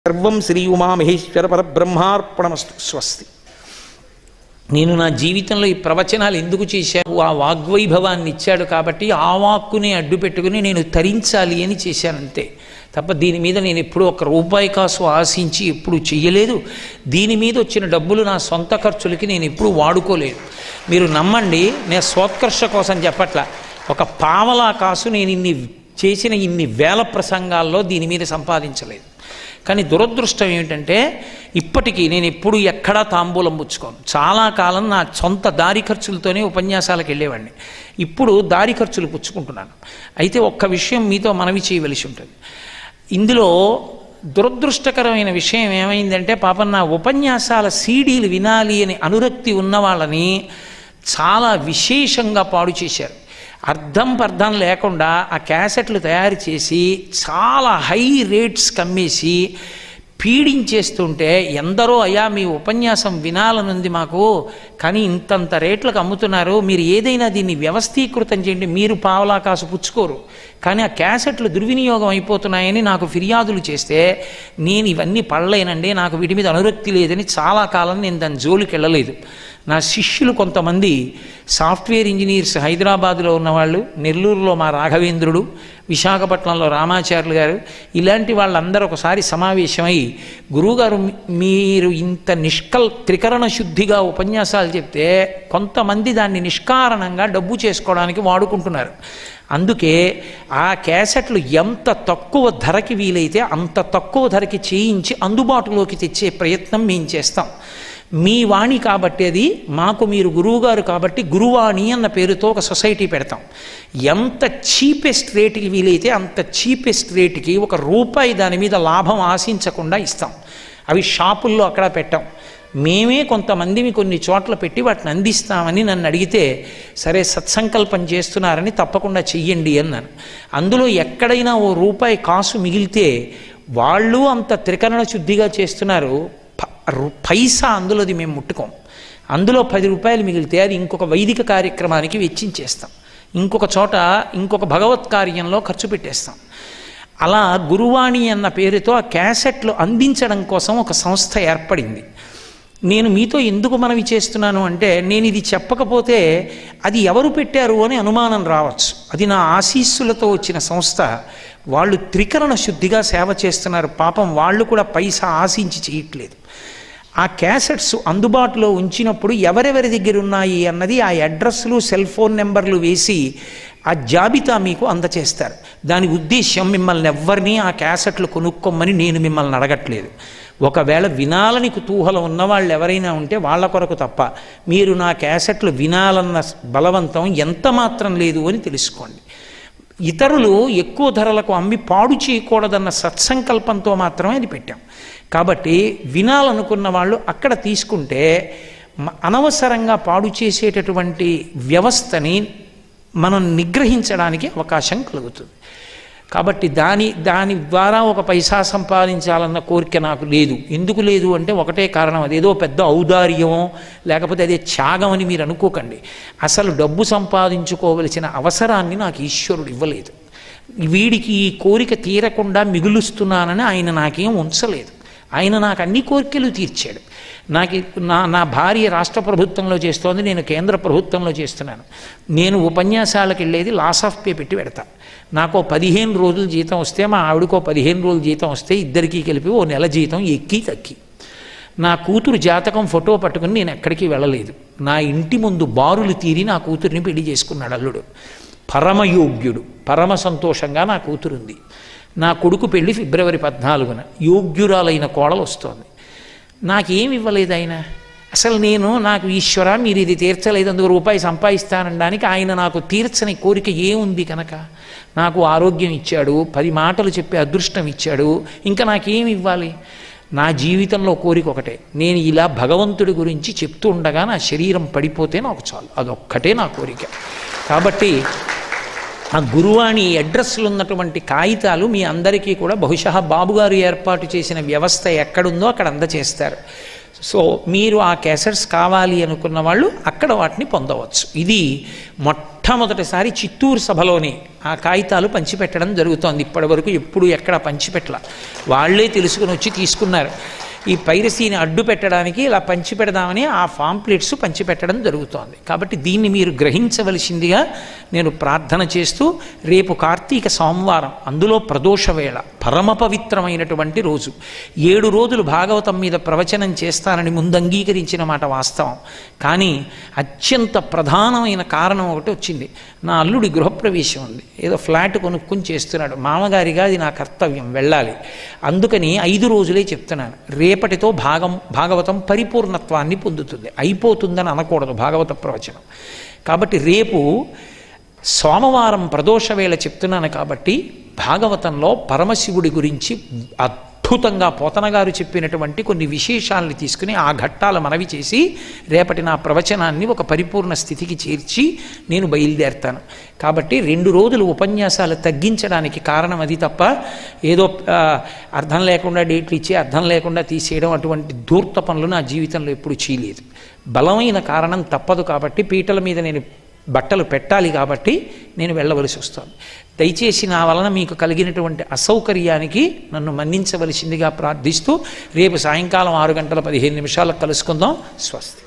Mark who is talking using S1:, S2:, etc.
S1: సర్వం శ్రీ ఉమామహేశ్వర పరబ్రహ్మార్పణమస్తు. స్వస్తి. నేను నా జీవితంలో ఈ ప్రవచనాలు ఎందుకు చేశాను? ఆ వాగ్వైభవాన్ని ఇచ్చాడు కాబట్టి ఆ వాక్కుని అడ్డు పెట్టుకుని నేను తరించాలి అని చేశానంతే తప్ప దీని మీద నేను ఎప్పుడూ ఒక్క రూపాయి కాసు ఆశించి ఎప్పుడు చెయ్యలేదు. దీని మీద వచ్చిన డబ్బులు నా సొంత ఖర్చులకి నేను ఎప్పుడూ వాడుకోలేదు. మీరు నమ్మండి, నేను స్వోత్కర్ష కోసం చెప్పట్లా. ఒక పావలా కాసు నేను ఇన్ని వేల ప్రసంగాల్లో దీని మీద సంపాదించలేదు. కానీ దురదృష్టం ఏమిటంటే ఇప్పటికీ నేను ఎప్పుడు ఎక్కడా తాంబూలం పుచ్చుకోను. చాలా కాలం నా సొంత దారి ఖర్చులతోనే ఉపన్యాసాలకు వెళ్ళేవాడిని. ఇప్పుడు దారి ఖర్చులు పుచ్చుకుంటున్నాను. అయితే ఒక్క విషయం మీతో మనవి చేయవలసి ఉంటుంది. ఇందులో దురదృష్టకరమైన విషయం ఏమైందంటే, పాపం నా ఉపన్యాసాల సీడీలు వినాలి అని అనురక్తి ఉన్న వాళ్ళని చాలా విశేషంగా పాడు చేశారు. అర్థం పర్థం లేకుండా ఆ క్యాసెట్లు తయారు చేసి చాలా హై రేట్స్ కమ్మేసి పీడించేస్తుంటే ఎందరో అయ్యా మీ ఉపన్యాసం వినాలనుంది మాకు, కానీ ఇంతంత రేట్లకు అమ్ముతున్నారు, మీరు ఏదైనా దీన్ని వ్యవస్థీకృతం చేయండి. మీరు పావలా కాసు పుచ్చుకోరు, కానీ ఆ క్యాసెట్లు దుర్వినియోగం అయిపోతున్నాయని నాకు ఫిర్యాదులు చేస్తే నేను ఇవన్నీ పడలేనండి, నాకు వీటి మీద అనురక్తి లేదని చాలా కాలం నేను దాని జోలికి వెళ్ళలేదు. నా శిష్యులు కొంతమంది సాఫ్ట్వేర్ ఇంజనీర్స్ హైదరాబాదులో ఉన్నవాళ్ళు, నెల్లూరులో మా రాఘవేంద్రుడు, విశాఖపట్నంలో రామాచార్యులు గారు, ఇలాంటి వాళ్ళందరూ ఒకసారి సమావేశమై, గురువుగారు మీరు ఇంత త్రికరణ శుద్ధిగా ఉపన్యాసాలు చెప్తే కొంతమంది దాన్ని నిష్కారణంగా డబ్బు చేసుకోవడానికి వాడుకుంటున్నారు. అందుకే ఆ క్యాసెట్లు ఎంత తక్కువ ధరకి వీలైతే అంత తక్కువ ధరకి చేయించి అందుబాటులోకి తెచ్చే ప్రయత్నం మేము చేస్తాం. మీ వాణి కాబట్టి అది మాకు, మీరు గురువుగారు కాబట్టి గురువాణి అన్న పేరుతో ఒక సొసైటీ పెడతాం. ఎంత చీపెస్ట్ రేటుకి వీలైతే అంత చీపెస్ట్ రేటుకి ₹1 దాని మీద లాభం ఆశించకుండా ఇస్తాం. అవి షాపుల్లో అక్కడ పెట్టాం. మేమే కొంతమందిని కొన్ని చోట్ల పెట్టి వాటిని అందిస్తామని నన్ను అడిగితే, సరే సత్సంకల్పం చేస్తున్నారని తప్పకుండా చెయ్యండి అన్నాను. అందులో ఎక్కడైనా ₹1 కాసు మిగిలితే వాళ్ళు అంత త్రికరణ శుద్ధిగా చేస్తున్నారు, పైసా అందులోది మేము ముట్టుకోం. అందులో ₹10 మిగిలితే అది ఇంకొక వైదిక కార్యక్రమానికి వెచ్చించేస్తాం, ఇంకొక చోట ఇంకొక భగవత్ కార్యంలో ఖర్చు పెట్టేస్తాం. అలా గురువాణి అన్న పేరుతో ఆ క్యాసెట్లు అందించడం కోసం ఒక సంస్థ ఏర్పడింది. నేను మీతో ఎందుకు మనవి చేస్తున్నాను అంటే, నేను ఇది చెప్పకపోతే అది ఎవరు పెట్టారు అని అనుమానం రావచ్చు. అది నా ఆశీస్సులతో వచ్చిన సంస్థ. వాళ్ళు త్రికరణ శుద్ధిగా సేవ చేస్తున్నారు. పాపం వాళ్ళు కూడా పైసా ఆశించి చేయట్లేదు. ఆ క్యాసెట్స్ అందుబాటులో ఉంచినప్పుడు ఎవరెవరి దగ్గర ఉన్నాయి అన్నది ఆ అడ్రస్లు, సెల్ ఫోన్ నెంబర్లు వేసి ఆ జాబితా మీకు అందచేస్తారు. దాని ఉద్దేశ్యం మిమ్మల్ని ఎవ్వరినీ ఆ క్యాసెట్లు కొనుక్కోమని నేను మిమ్మల్ని అడగట్లేదు. ఒకవేళ వినాలని కుతూహలం ఉన్నవాళ్ళు ఎవరైనా ఉంటే వాళ్ళ కొరకు తప్ప, మీరు నా క్యాసెట్లు వినాలన్న బలవంతం ఎంత మాత్రం లేదు అని తెలుసుకోండి. ఇతరులు ఎక్కువ ధరలకు అమ్మి పాడు చేయకూడదన్న సత్సంకల్పంతో మాత్రమే అది పెట్టాం. కాబట్టి వినాలనుకున్న వాళ్ళు అక్కడ తీసుకుంటే అనవసరంగా పాడు చేసేటటువంటి వ్యవస్థని మనం నిగ్రహించడానికి అవకాశం కలుగుతుంది. కాబట్టి దాని ద్వారా ఒక పైసా సంపాదించాలన్న కోరిక నాకు లేదు. ఎందుకు లేదు అంటే ఒకటే కారణం, అదేదో పెద్ద ఔదార్యమో లేకపోతే అదే త్యాగం అని మీరు అనుకోకండి. అసలు డబ్బు సంపాదించుకోవలసిన అవసరాన్ని నాకు ఈశ్వరుడు ఇవ్వలేదు. వీడికి ఈ కోరిక తీరకుండా మిగులుస్తున్నానని ఆయన నాకేం ఉంచలేదు. ఆయన నాకు అన్ని కోరికలు తీర్చాడు. నా భార్య రాష్ట్ర ప్రభుత్వంలో చేస్తోంది, నేను కేంద్ర ప్రభుత్వంలో చేస్తున్నాను. నేను ఉపన్యాసాలకు వెళ్ళేది లాస్ ఆఫ్ పే పెట్టి పెడతా. నాకు 15 రోజులు జీతం వస్తే, మా ఆవిడకో 15 రోజులు జీతం వస్తే, ఇద్దరికీ కలిపి ఓ నెల జీతం ఎక్కి తక్కి. నా కూతురు జాతకం ఫోటో పట్టుకుని నేను ఎక్కడికి వెళ్ళలేదు. నా ఇంటి ముందు బారులు తీరి నా కూతురిని పెళ్లి చేసుకున్నాడు అల్లుడు. పరమయోగ్యుడు, పరమ సంతోషంగా నా కూతురుంది. నా కొడుకు పెళ్లి ఫిబ్రవరి 14న, యోగ్యురాలైన కోడలు వస్తోంది. నాకేమి ఇవ్వలేదు ఆయన. అసలు నాకు ఈశ్వర మీరు ఇది తీర్చలేదు, అందుకు ₹1 సంపాదిస్తానడానికి ఆయన నాకు తీర్చని కోరిక ఏముంది కనుక? నాకు ఆరోగ్యం ఇచ్చాడు, 10 మాటలు చెప్పే అదృష్టం ఇచ్చాడు, ఇంకా నాకేమి ఇవ్వాలి? నా జీవితంలో కోరిక ఒకటే, నేను ఇలా భగవంతుడి గురించి చెప్తూ ఉండగా నా శరీరం పడిపోతే నాకు చాలు, అదొక్కటే నా కోరిక. కాబట్టి ఆ గురువాణి అడ్రస్లు ఉన్నటువంటి కాగితాలు మీ అందరికీ కూడా బహుశా బాబుగారు ఏర్పాటు చేసిన వ్యవస్థ ఎక్కడుందో అక్కడ అందచేస్తారు. సో మీరు ఆ క్యాసెట్స్ కావాలి అనుకున్న వాళ్ళు అక్కడ వాటిని పొందవచ్చు. ఇది మొట్టమొదటిసారి చిత్తూరు సభలోనే ఆ కాగితాలు పంచిపెట్టడం జరుగుతోంది. ఇప్పటి వరకు ఎప్పుడు ఎక్కడ పంచిపెట్టల, వాళ్లే తెలుసుకుని వచ్చి తీసుకున్నారు. ఈ పైరసీని అడ్డు పెట్టడానికి ఇలా పంచిపెడదామని ఆ పాంప్లెట్స్ పంచిపెట్టడం జరుగుతోంది. కాబట్టి దీన్ని మీరు గ్రహించవలసిందిగా నేను ప్రార్థన చేస్తూ, రేపు కార్తీక సోమవారం, అందులో ప్రదోష వేళ, పరమ పవిత్రమైనటువంటి రోజు. 7 రోజులు భాగవతం మీద ప్రవచనం చేస్తానని ముందు అంగీకరించిన మాట వాస్తవం. కానీ అత్యంత ప్రధానమైన కారణం ఒకటి వచ్చింది. నా అల్లుడి గృహప్రవేశం ఉంది, ఏదో ఫ్లాట్ కొనుక్కుని చేస్తున్నాడు, మామగారిగా అది నా కర్తవ్యం, వెళ్ళాలి. అందుకని 5 రోజులే చెప్తున్నాను. రేపటితో భాగవతం పరిపూర్ణత్వాన్ని పొందుతుంది, అయిపోతుందని అనకూడదు భాగవత ప్రవచనం. కాబట్టి రేపు సోమవారం ప్రదోష వేళ చెప్తున్నాను కాబట్టి భాగవతంలో పరమశివుడి గురించి అద్భుతంగా పోతనగారు చెప్పినటువంటి కొన్ని విశేషాలని తీసుకుని ఆ ఘట్టాలు మనవి చేసి రేపటి నా ప్రవచనాన్ని ఒక పరిపూర్ణ స్థితికి చేర్చి నేను బయలుదేరుతాను. కాబట్టి 2 రోజులు ఉపన్యాసాలు తగ్గించడానికి కారణం అది తప్ప ఏదో అర్థం లేకుండా డేట్లు ఇచ్చి అర్థం లేకుండా తీసేయడం అటువంటి ధూర్త పనులు నా జీవితంలో ఎప్పుడు చేయలేదు. బలమైన కారణం తప్పదు కాబట్టి, పీటల మీద నేను బట్టలు పెట్టాలి కాబట్టి నేను వెళ్ళవలసి వస్తుంది. దయచేసి నా వలన మీకు కలిగినటువంటి అసౌకర్యానికి నన్ను మన్నించవలసిందిగా ప్రార్థిస్తూ రేపు సాయంకాలం 6:15 కలుసుకుందాం. స్వస్తి.